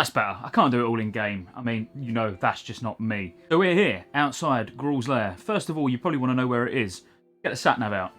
That's better. I can't do it all in game. I mean, you know, that's just not me. So we're here, outside Gruul's Lair. First of all, you probably want to know where it is. Get the sat-nav out.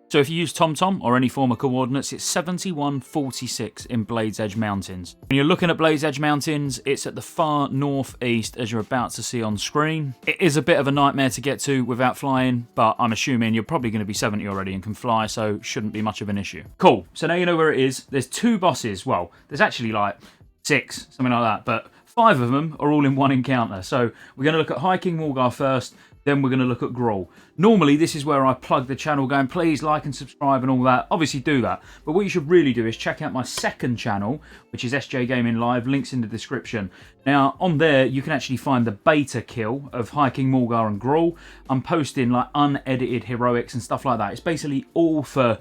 So if you use TomTom or any form of coordinates, it's 7146 in Blades Edge Mountains. When you're looking at Blades Edge Mountains, it's at the far northeast, as you're about to see on screen. It is a bit of a nightmare to get to without flying, but I'm assuming you're probably going to be 70 already and can fly, so shouldn't be much of an issue. Cool, so now you know where it is. There's 2 bosses. Well, there's actually like 6, something like that, but 5 of them are all in one encounter. So we're going to look at King Maulgar first, then we're going to look at Gruul. Normally, this is where I plug the channel going, please like and subscribe and all that. Obviously do that. But what you should really do is check out my second channel, which is SJ Gaming Live. Links in the description. Now, on there, you can actually find the beta kill of King Maulgar and Gruul. I'm posting like unedited heroics and stuff like that. It's basically all for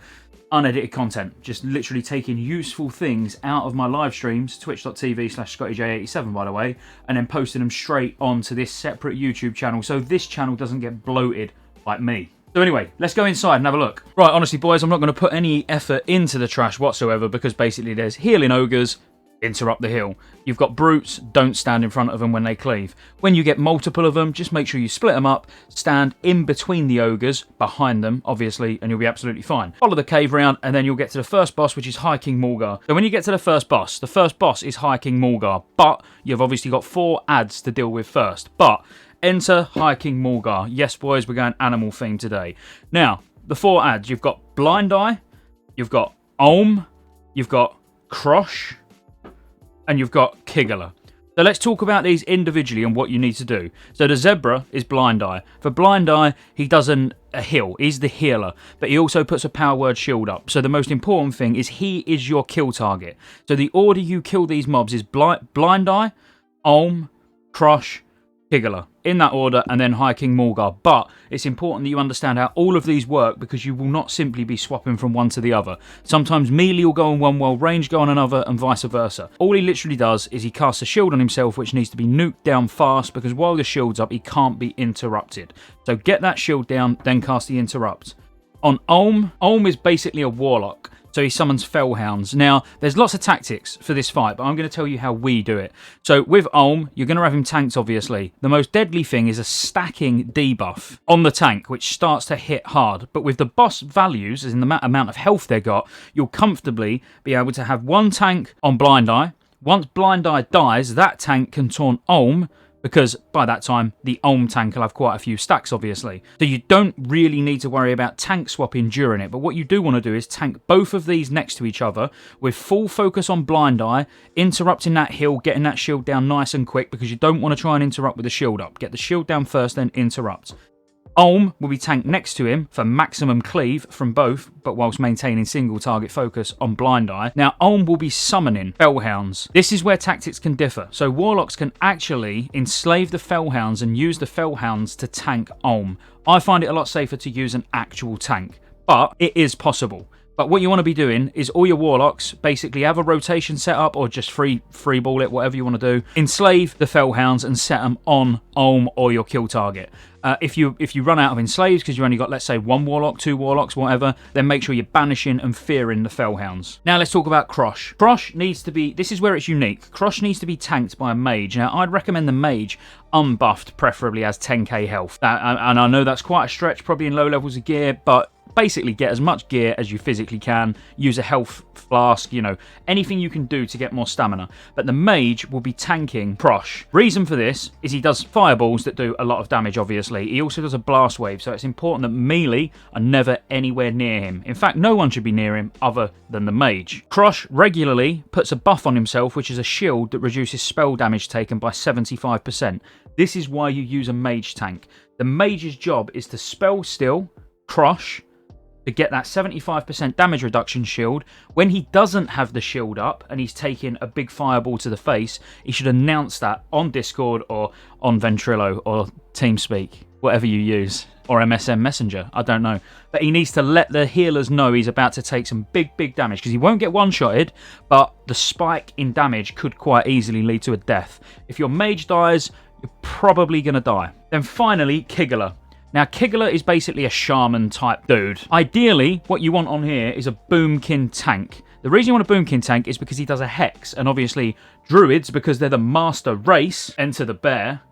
unedited content, just literally taking useful things out of my live streams, twitch.tv/Scottejaye87 by the way, and then posting them straight onto this separate YouTube channel, so this channel doesn't get bloated like me. So anyway, let's go inside and have a look. Right, honestly boys, I'm not going to put any effort into the trash whatsoever, because basically there's healing ogres, interrupt the heal. You've got brutes, don't stand in front of them when they cleave. When you get multiple of them, just make sure you split them up, king in between the ogres, behind them, obviously, and you'll be absolutely fine. Follow the cave round, and then you'll get to the first boss, which is King Maulgar. So when you get to the first boss is King Maulgar, but you've obviously got 4 adds to deal with first. But enter King Maulgar. Yes, boys, we're going animal theme today. Now, the 4 adds, you've got Blind Eye, you've got Olm, you've got Crosh, and you've got Kiggler. So let's talk about these individually and what you need to do. So the Zebra is Blind Eye. For Blind Eye, he does a heal. He's the healer, but he also puts a power word shield up. So the most important thing is he is your kill target. So the order you kill these mobs is Blind Eye, Olm, Crush, Kiggler. In that order, and then King Maulgar. But it's important that you understand how all of these work, because you will not simply be swapping from one to the other. Sometimes melee will go on one while range go on another, and vice versa. All he literally does is he casts a shield on himself, which needs to be nuked down fast, because while the shield's up, he can't be interrupted. So get that shield down, then cast the interrupt. On Olm is basically a warlock. So he summons Fellhounds. Now, there's lots of tactics for this fight, but I'm going to tell you how we do it. So with Olm, you're going to have him tanked, obviously. The most deadly thing is a stacking debuff on the tank, which starts to hit hard. But with the boss values, as in the amount of health they got, you'll comfortably be able to have one tank on Blind Eye. Once Blind Eye dies, that tank can taunt Olm, because by that time, the Olm tank will have quite a few stacks, obviously. So you don't really need to worry about tank swapping during it, but what you do want to do is tank both of these next to each other with full focus on Blind Eye, interrupting that heal, getting that shield down nice and quick, because you don't want to try and interrupt with the shield up. Get the shield down first, then interrupt. Olm will be tanked next to him for maximum cleave from both, but whilst maintaining single target focus on Blind Eye. Now, Olm will be summoning Fellhounds. This is where tactics can differ. So Warlocks can actually enslave the Fellhounds and use the Fellhounds to tank Olm. I find it a lot safer to use an actual tank, but it is possible. But what you want to be doing is all your Warlocks basically have a rotation set up, or just free ball it, whatever you want to do. Enslave the Fellhounds and set them on Olm or your kill target. If you run out of enslaves because you only got, let's say, 1 Warlock, 2 Warlocks, whatever, then make sure you're banishing and fearing the Fellhounds. Now let's talk about Crosh. Crosh needs to be, this is where it's unique. Crosh needs to be tanked by a mage. Now I'd recommend the mage unbuffed, preferably as 10k health. And I know that's quite a stretch, probably in low levels of gear, but basically get as much gear as you physically can. Use a health flask, you know, anything you can do to get more stamina. But the mage will be tanking Crosh. Reason for this is he does fireballs that do a lot of damage, obviously. He also does a blast wave, so it's important that melee are never anywhere near him. In fact, no one should be near him other than the mage. Crosh regularly puts a buff on himself, which is a shield that reduces spell damage taken by 75%. This is why you use a mage tank. The mage's job is to spell still Crosh, to get that 75% damage reduction shield. When he doesn't have the shield up and he's taking a big fireball to the face, he should announce that on Discord or on Ventrilo or TeamSpeak, whatever you use, or MSN Messenger, I don't know. But he needs to let the healers know he's about to take some big damage, because he won't get one-shotted, but the spike in damage could quite easily lead to a death. If your mage dies, you're probably going to die. Then finally, Kiggler. Now, Kiggler is basically a shaman type dude. Ideally, what you want on here is a boomkin tank. The reason you want a Boomkin tank is because he does a hex, and obviously druids, because they're the master race, enter the bear,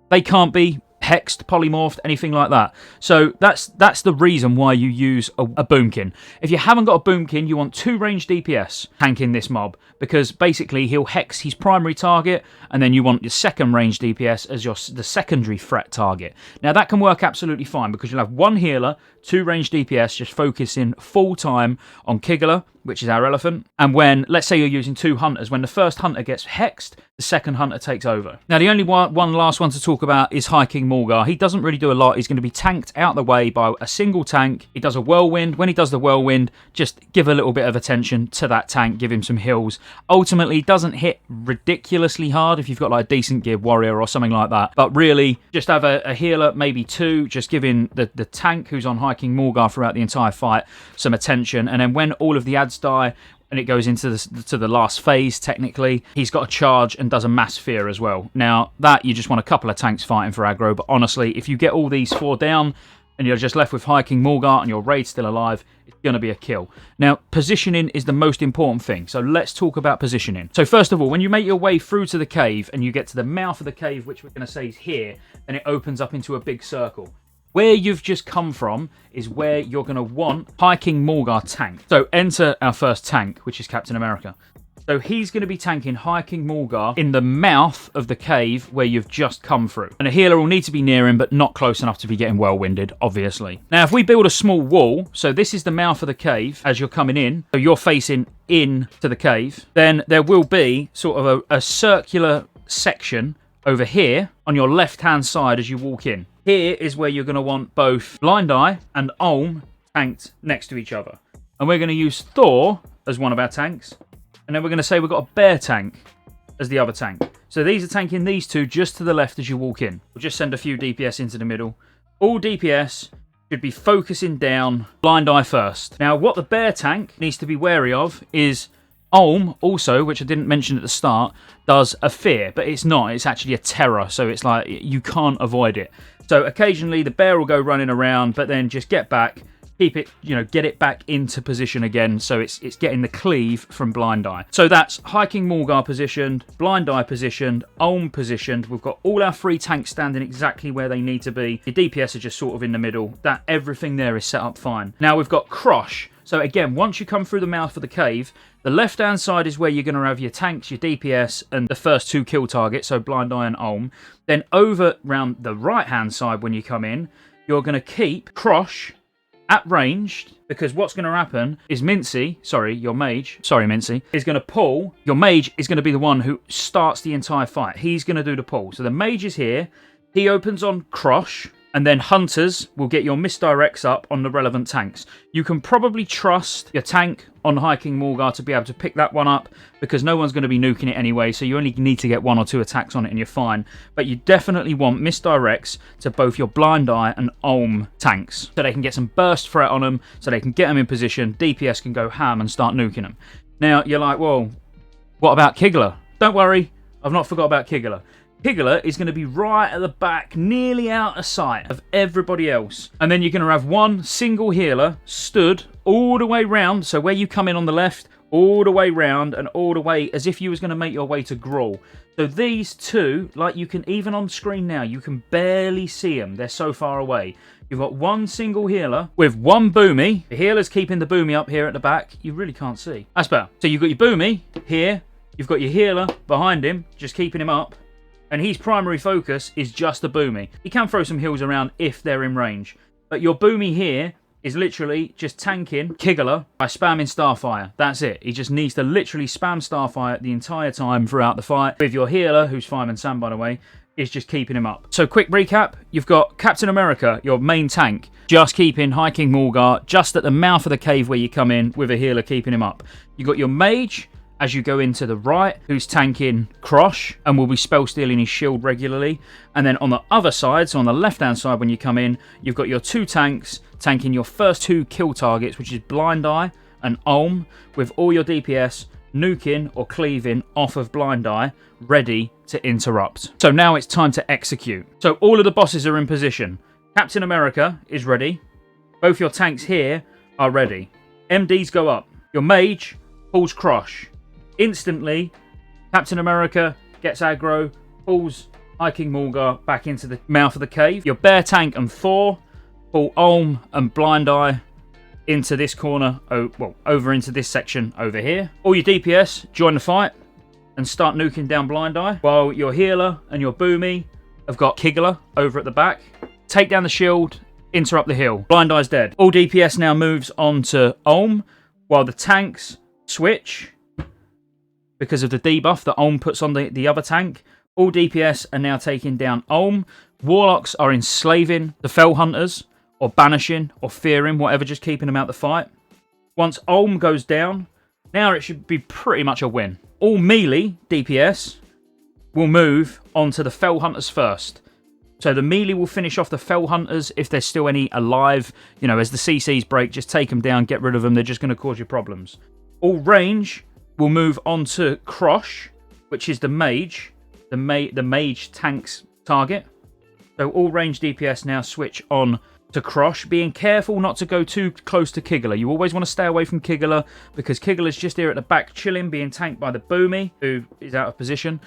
they can't be hexed, polymorphed, anything like that. So that's the reason why you use a Boomkin. If you haven't got a Boomkin, you want 2 ranged DPS tanking this mob, because basically he'll hex his primary target, and then you want your second ranged DPS as the secondary threat target. Now that can work absolutely fine, because you'll have 1 healer, 2 ranged DPS just focusing full time on Kigler, which is our elephant, and when, let's say you're using 2 hunters, when the first hunter gets hexed, the second hunter takes over. Now the only one last one to talk about is High King Maulgar. He doesn't really do a lot. He's going to be tanked out the way by a single tank. He does a whirlwind. When he does the whirlwind, just give a little bit of attention to that tank, give him some heals. Ultimately, doesn't hit ridiculously hard if you've got like a decent geared warrior or something like that, but really just have a healer, maybe 2, just giving the tank who's on High King Maulgar throughout the entire fight some attention, and then when all of the ads die and it goes into the last phase, technically, he's got a charge and does a mass fear as well. Now, that you just want a couple of tanks fighting for aggro, but honestly, if you get all these 4 down and you're just left with High King Maulgar and your raid's still alive, it's going to be a kill. Now, positioning is the most important thing, so let's talk about positioning. So first of all, when you make your way through to the cave and you get to the mouth of the cave, which we're going to say is here, then it opens up into a big circle. Where you've just come from is where you're going to want High King Maulgar tank. So enter our first tank, which is Captain America. So he's going to be tanking High King Maulgar in the mouth of the cave where you've just come through. And a healer will need to be near him, but not close enough to be getting whirlwinded, obviously. Now, if we build a small wall, so this is the mouth of the cave as you're coming in, so you're facing in to the cave, then there will be sort of a circular section over here on your left-hand side as you walk in. Here is where you're going to want both Blind Eye and Olm tanked next to each other. And we're going to use Thor as one of our tanks. And then we're going to say we've got a bear tank as the other tank. So these are tanking these 2 just to the left as you walk in. We'll just send a few DPS into the middle. All DPS should be focusing down Blind Eye first. Now, what the bear tank needs to be wary of is Olm also, which I didn't mention at the start, does a fear, but it's not. It's actually a terror, so it's like you can't avoid it. So occasionally the bear will go running around, but then just get back, keep it, get it back into position again, so it's getting the cleave from Blind Eye. So that's High King Maulgar positioned, Blind Eye positioned, Olm positioned. We've got all our 3 tanks standing exactly where they need to be. Your DPS are just sort of in the middle. That everything there is set up fine. Now we've got Crush. So again, once you come through the mouth of the cave, the left-hand side is where you're going to have your tanks, your DPS, and the first 2 kill targets, so Blind Eye and Olm. Then over round the right-hand side when you come in, you're going to keep Crush at ranged, because what's going to happen is Mincy, your mage, is going to pull. Your mage is going to be the one who starts the entire fight. He's going to do the pull. So the mage is here. He opens on Crush. And then hunters will get your misdirects up on the relevant tanks. You can probably trust your tank on High King Maulgar to be able to pick that one up, because no one's going to be nuking it anyway, so you only need to get 1 or 2 attacks on it and you're fine. But you definitely want misdirects to both your Blind Eye and Olm tanks, so they can get some burst threat on them, so they can get them in position, DPS can go ham and start nuking them. Now, you're like, well, what about Kigler? Don't worry, I've not forgot about Kigler. Kigler is going to be right at the back, nearly out of sight of everybody else. And then you're going to have 1 single healer stood all the way round. So where you come in on the left, all the way round and all the way as if you was going to make your way to Gruul. So these 2, like you can, even on screen now, you can barely see them. They're so far away. You've got 1 single healer with 1 boomy. The healer's keeping the boomy up here at the back. You really can't see. That's better. So you've got your boomy here. You've got your healer behind him, just keeping him up. And his primary focus is just the boomy. He can throw some heals around if they're in range. But your boomy here is literally just tanking Kigler by spamming Starfire. That's it. He just needs to literally spam Starfire the entire time throughout the fight. With your healer, who's Fireman Sam, by the way, is just keeping him up. So quick recap. You've got Captain America, your main tank, just keeping High King Maulgar just at the mouth of the cave where you come in with a healer keeping him up. You've got your mage as you go into the right, who's tanking Crush and will be spell stealing his shield regularly. And then on the other side, so on the left-hand side when you come in, you've got your 2 tanks tanking your first 2 kill targets, which is Blind Eye and Olm, with all your DPS nuking or cleaving off of Blind Eye, ready to interrupt. So now it's time to execute. So all of the bosses are in position. Captain America is ready. Both your tanks here are ready. MDs go up. Your mage pulls Crush. Instantly, Captain America gets aggro, pulls High King Maulgar back into the mouth of the cave. Your Bear Tank and Thor pull Ulm and Blind Eye into this corner, over into this section over here. All your DPS join the fight and start nuking down Blind Eye, while your healer and your Boomy have got Kiggler over at the back. Take down the shield, interrupt the heal. Blind Eye's dead. All DPS now moves on to Ulm, while the tanks switch because of the debuff that Ulm puts on the other tank. All DPS are now taking down Ulm. Warlocks are enslaving the Fell Hunters, or banishing, or fearing, whatever, just keeping them out the fight. Once Ulm goes down, now it should be pretty much a win. All melee DPS will move onto the Fell Hunters first. So the melee will finish off the Fell Hunters if there's still any alive. You know, as the CCs break, just take them down, get rid of them. They're just going to cause you problems. All range will move on to Crush, which is the mage. The mage tank's target. So all range DPS now switch on to Crush, being careful not to go too close to Kiggler. You always want to stay away from Kiggler, because Kiggler's just here at the back chilling, being tanked by the Boomy, who is out of position.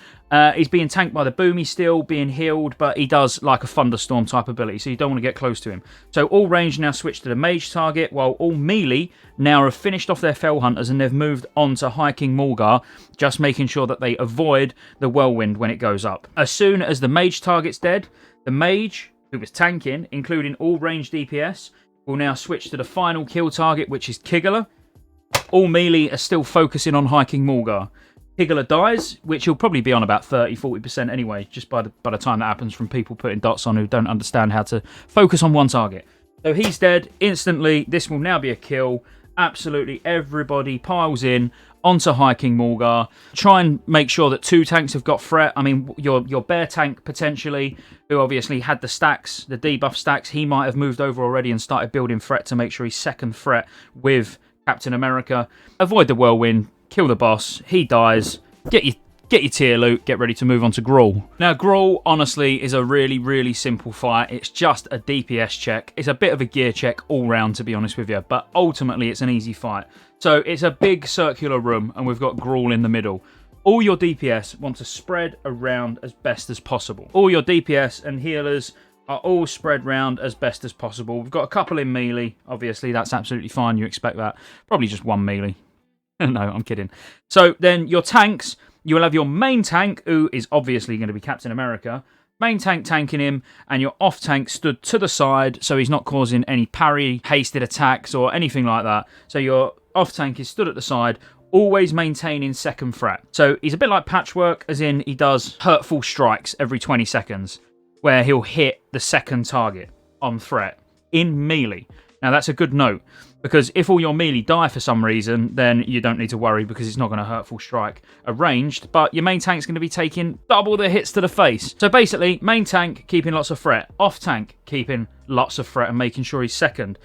He's being tanked by the Boomy still, being healed, but he does like a Thunderstorm type ability, so you don't want to get close to him. So all range now switch to the mage target, while all melee now have finished off their Fell Hunters and they've moved on to High King Maulgar, just making sure that they avoid the Whirlwind when it goes up. As soon as the mage target's dead, the mage, who was tanking, including all range DPS, will now switch to the final kill target, which is Kiggler. All melee are still focusing on High King Maulgar. Kiggler dies, which will probably be on about 30-40% anyway, just by the time that happens, from people putting dots on who don't understand how to focus on one target. So he's dead instantly. This will now be a kill. Absolutely everybody piles in onto High King Maulgar. Try and make sure that 2 tanks have got threat. I mean, your Bear Tank, potentially, who obviously had the stacks, the debuff stacks, he might have moved over already and started building threat to make sure he's second threat with Captain America. Avoid the Whirlwind, kill the boss, he dies, get your tier loot, get ready to move on to Gruul. Now, Gruul, honestly, is a really, really simple fight. It's just a DPS check. It's a bit of a gear check all round, to be honest with you, but ultimately it's an easy fight. So it's a big circular room, and we've got Gruul in the middle. All your DPS want to spread around as best as possible. All your DPS and healers are all spread around as best as possible. We've got a couple in melee. Obviously, that's absolutely fine. You expect that. Probably just one melee. No, I'm kidding. So then your tanks, you will have your main tank, who is obviously going to be Captain America. Main tank tanking him, and your off tank stood to the side, so he's not causing any parry, hasted attacks, or anything like that. So your off tank is stood at the side, always maintaining second threat. So he's a bit like Patchwork, as in he does hurtful strikes every 20 seconds, where he'll hit the second target on threat in melee. Now that's a good note, because if all your melee die for some reason, then you don't need to worry, because it's not going to hurtful strike a ranged, but your main tank's going to be taking double the hits to the face. So basically, main tank keeping lots of threat, off tank keeping lots of threat and making sure he's second.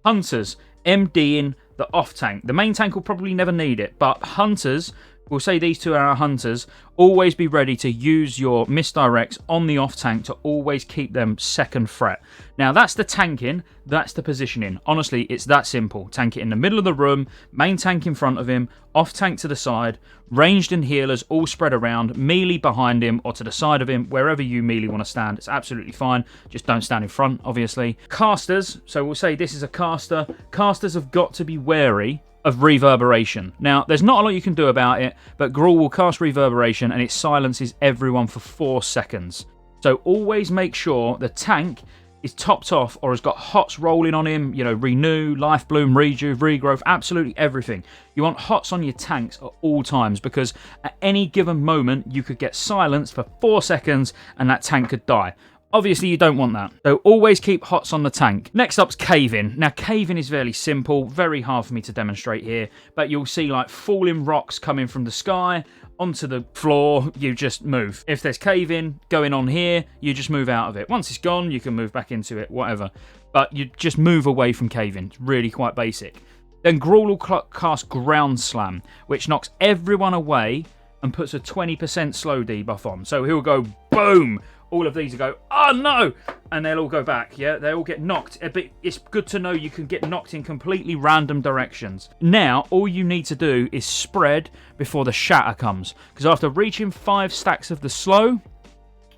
Hunters MDing the off tank. The main tank will probably never need it, but hunters, we'll say these two are our hunters, always be ready to use your misdirects on the off tank to always keep them second threat. Now that's the tanking, that's the positioning. Honestly, it's that simple. Tank it in the middle of the room, main tank in front of him, off tank to the side, ranged and healers all spread around, melee behind him or to the side of him, wherever you melee want to stand. It's absolutely fine. Just don't stand in front, obviously. Casters, so we'll say this is a caster. Casters have got to be wary of reverberation. Now, there's not a lot you can do about it, but Gruul will cast reverberation and it silences everyone for 4 seconds. So always make sure the tank is topped off or has got hots rolling on him, you know, renew, life bloom, rejuve, regrowth, absolutely everything. You want hots on your tanks at all times, because at any given moment you could get silenced for 4 seconds and that tank could die. Obviously, you don't want that. So always keep hots on the tank. Next up's cave-in. Now, cave-in is fairly simple, very hard for me to demonstrate here, but you'll see like falling rocks coming from the sky onto the floor. You just move. If there's cave-in going on here, you just move out of it. Once it's gone, you can move back into it, whatever. But you just move away from cave-in. It's really quite basic. Then Gruul will cast Ground Slam, which knocks everyone away and puts a 20% slow debuff on. So he'll go boom. all of these will go, oh no, and they'll all go back. Yeah, they all get knocked. But it's good to know you can get knocked in completely random directions. Now all you need to do is spread before the shatter comes, because after reaching 5 stacks of the slow,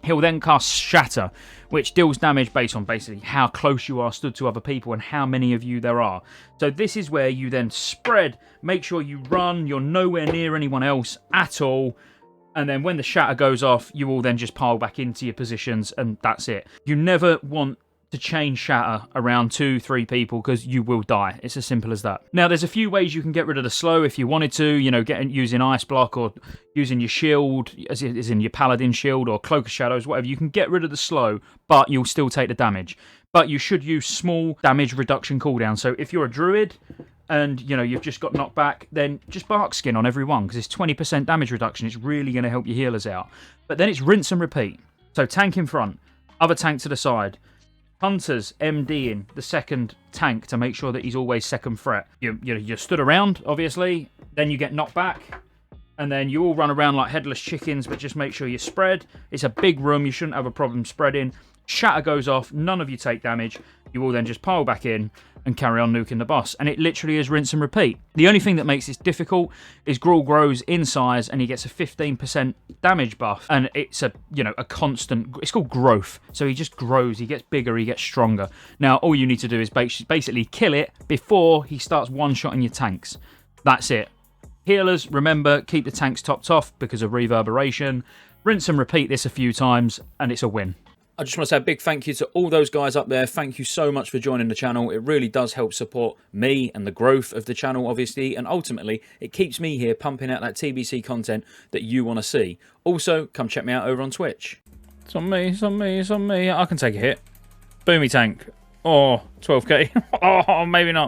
he'll then cast Shatter, which deals damage based on basically how close you are stood to other people and how many of you there are. So this is where you then spread, make sure you run, you're nowhere near anyone else at all, and then when the Shatter goes off, you will then just pile back into your positions, and that's it. You never want to chain Shatter around 2-3 people, because you will die. It's as simple as that. Now, there's a few ways you can get rid of the slow if you wanted to, you know, using Ice Block or using your shield, as in your Paladin shield or Cloak of Shadows, whatever. You can get rid of the slow, but you'll still take the damage. But you should use small damage reduction cooldown. So if you're a druid and, you know, you've just got knocked back, then just Bark Skin on every one, because it's 20% damage reduction. It's really going to help your healers out. But then it's rinse and repeat. So tank in front, other tank to the side. Hunters MDing the second tank to make sure that he's always second threat. You're stood around, obviously, then you get knocked back, and then you all run around like headless chickens, but just make sure you spread. It's a big room, you shouldn't have a problem spreading. Shatter goes off, none of you take damage. You will then just pile back in and carry on nuking the boss. And it literally is rinse and repeat. The only thing that makes this difficult is Gruul grows in size and he gets a 15% damage buff. And it's a constant, it's called growth. So he just grows, he gets bigger, he gets stronger. Now, all you need to do is basically kill it before he starts one-shotting your tanks. That's it. Healers, remember, keep the tanks topped off because of reverberation. Rinse and repeat this a few times and it's a win. I just want to say a big thank you to all those guys up there. Thank you so much for joining the channel. It really does help support me and the growth of the channel, obviously. And ultimately, it keeps me here pumping out that TBC content that you want to see. Also, come check me out over on Twitch. It's on me, it's on me, it's on me. I can take a hit. Boomy tank. Oh, 12k. Oh, maybe not.